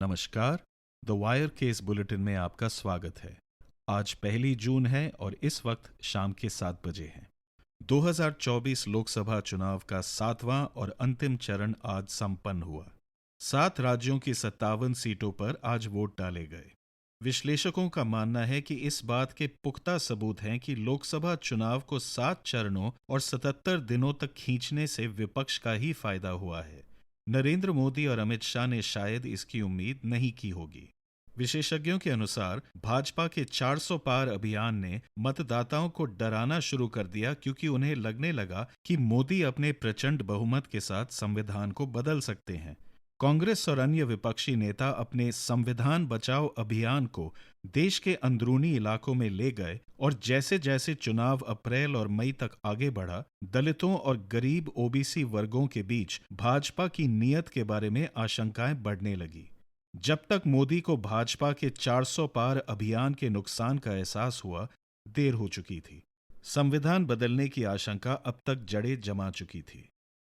नमस्कार। The wire के इस बुलेटिन में आपका स्वागत है। आज 1 जून है और इस वक्त शाम के 7 बजे हैं। 2024 लोकसभा चुनाव का 7वां और अंतिम चरण आज संपन्न हुआ। 7 राज्यों की 57 सीटों पर आज वोट डाले गए। विश्लेषकों का मानना है कि इस बात के पुख्ता सबूत हैं कि लोकसभा चुनाव को 7 चरणों और 77 दिनों तक खींचने से विपक्ष का ही फायदा हुआ है। नरेंद्र मोदी और अमित शाह ने शायद इसकी उम्मीद नहीं की होगी। विशेषज्ञों के अनुसार भाजपा के 400 पार अभियान ने मतदाताओं को डराना शुरू कर दिया, क्योंकि उन्हें लगने लगा कि मोदी अपने प्रचंड बहुमत के साथ संविधान को बदल सकते हैं। कांग्रेस और अन्य विपक्षी नेता अपने संविधान बचाओ अभियान को देश के अंदरूनी इलाकों में ले गए और जैसे जैसे चुनाव अप्रैल और मई तक आगे बढ़ा, दलितों और गरीब ओबीसी वर्गों के बीच भाजपा की नीयत के बारे में आशंकाएं बढ़ने लगी। जब तक मोदी को भाजपा के 400 पार अभियान के नुकसान का एहसास हुआ, देर हो चुकी थी। संविधान बदलने की आशंका अब तक जड़ें जमा चुकी थी।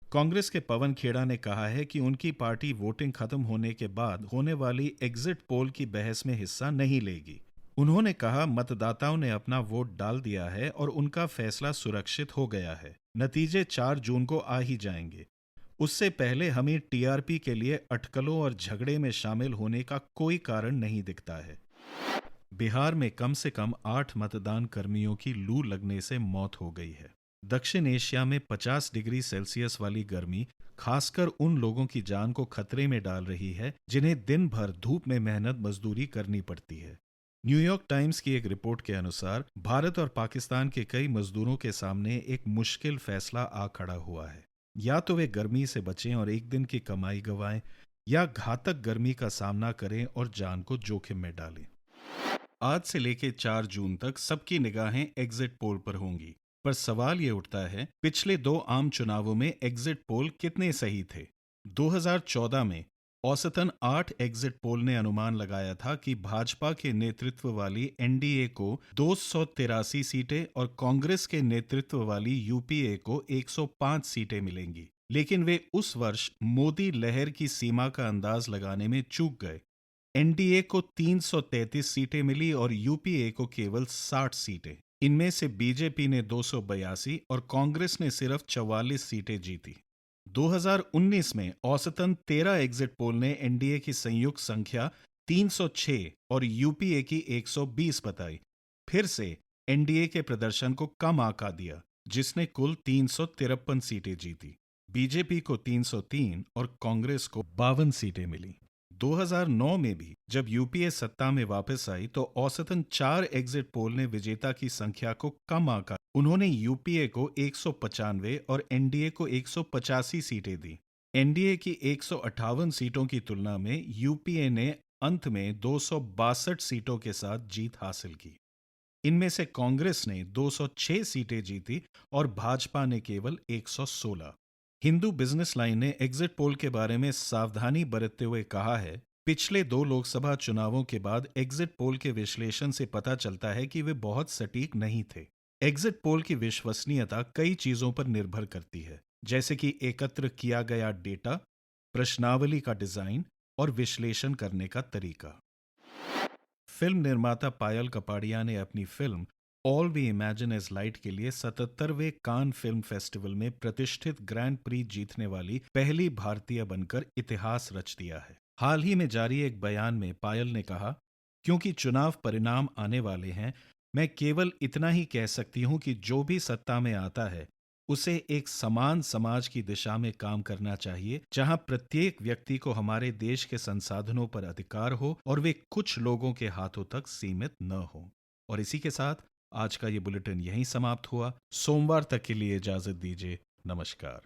कांग्रेस के पवन खेड़ा ने कहा है कि उनकी पार्टी वोटिंग खत्म होने के बाद होने वाली एग्जिट पोल की बहस में हिस्सा नहीं लेगी। उन्होंने कहा, मतदाताओं ने अपना वोट डाल दिया है और उनका फैसला सुरक्षित हो गया है। नतीजे 4 जून को आ ही जाएंगे। उससे पहले हमें टीआरपी के लिए अटकलों और झगड़े में शामिल होने का कोई कारण नहीं दिखता है। बिहार में कम से कम 8 मतदान कर्मियों की लू लगने से मौत हो गई है। दक्षिण एशिया में 50 डिग्री सेल्सियस वाली गर्मी खासकर उन लोगों की जान को खतरे में डाल रही है जिन्हें दिन भर धूप में मेहनत मजदूरी करनी पड़ती है। न्यूयॉर्क टाइम्स की एक रिपोर्ट के अनुसार भारत और पाकिस्तान के कई मजदूरों के सामने एक मुश्किल फैसला आ खड़ा हुआ है। या तो वे गर्मी से बचें और एक दिन की कमाई गंवाएं, या घातक गर्मी का सामना करें और जान को जोखिम में डालें। आज से लेकर 4 जून तक सबकी निगाहें एग्जिट पोल पर होंगी, पर सवाल ये उठता है, पिछले 2 आम चुनावों में एग्जिट पोल कितने सही थे? 2014 में औसतन 8 एग्जिट पोल ने अनुमान लगाया था कि भाजपा के नेतृत्व वाली एनडीए को 283 सीटें और कांग्रेस के नेतृत्व वाली यूपीए को 105 सीटें मिलेंगी। लेकिन वे उस वर्ष मोदी लहर की सीमा का अंदाज लगाने में चूक गए। एनडीए को 333 सीटें मिली और यूपीए को केवल 60 सीटें। इनमें से बीजेपी ने 282 और कांग्रेस ने सिर्फ 44 सीटें जीती। 2019 में औसतन 13 एग्जिट पोल ने एनडीए की संयुक्त संख्या 306 और यूपीए की 120 बताई। फिर से एनडीए के प्रदर्शन को कम आंका दिया, जिसने कुल 353 सीटें जीती। बीजेपी को 303 और कांग्रेस को 52 सीटें मिली। 2009 में भी जब यूपीए सत्ता में वापस आई तो औसतन 4 एग्जिट पोल ने विजेता की संख्या को कम आंका। उन्होंने यूपीए को 195 और एनडीए को 185 सीटें दी। एनडीए की 158 सीटों की तुलना में यूपीए ने अंत में 262 सीटों के साथ जीत हासिल की। इनमें से कांग्रेस ने 206 सीटें जीती और भाजपा ने केवल 116। हिंदू बिजनेस लाइन ने एग्जिट पोल के बारे में सावधानी बरतते हुए कहा है, पिछले 2 लोकसभा चुनावों के बाद एग्जिट पोल के विश्लेषण से पता चलता है कि वे बहुत सटीक नहीं थे। एग्जिट पोल की विश्वसनीयता कई चीजों पर निर्भर करती है, जैसे कि एकत्र किया गया डेटा, प्रश्नावली का डिजाइन और विश्लेषण करने का तरीका। फिल्म निर्माता पायल कपाड़िया ने अपनी film all we imagine is light के लिए 77वें कान फिल्म फेस्टिवल में प्रतिष्ठित ग्रैंड प्री जीतने वाली पहली भारतीय बनकर इतिहास रच दिया है। हाल ही में जारी एक बयान में पायल ने कहा, क्योंकि चुनाव परिणाम आने वाले हैं, मैं केवल इतना ही कह सकती हूं कि जो भी सत्ता में आता है उसे एक समान समाज की दिशा में काम करना चाहिए, जहां प्रत्येक व्यक्ति को हमारे देश के संसाधनों पर अधिकार हो और वे कुछ लोगों के हाथों तक सीमित न हो। और इसी के साथ आज का ये बुलेटिन यहीं समाप्त हुआ। सोमवार तक के लिए इजाजत दीजिए। नमस्कार।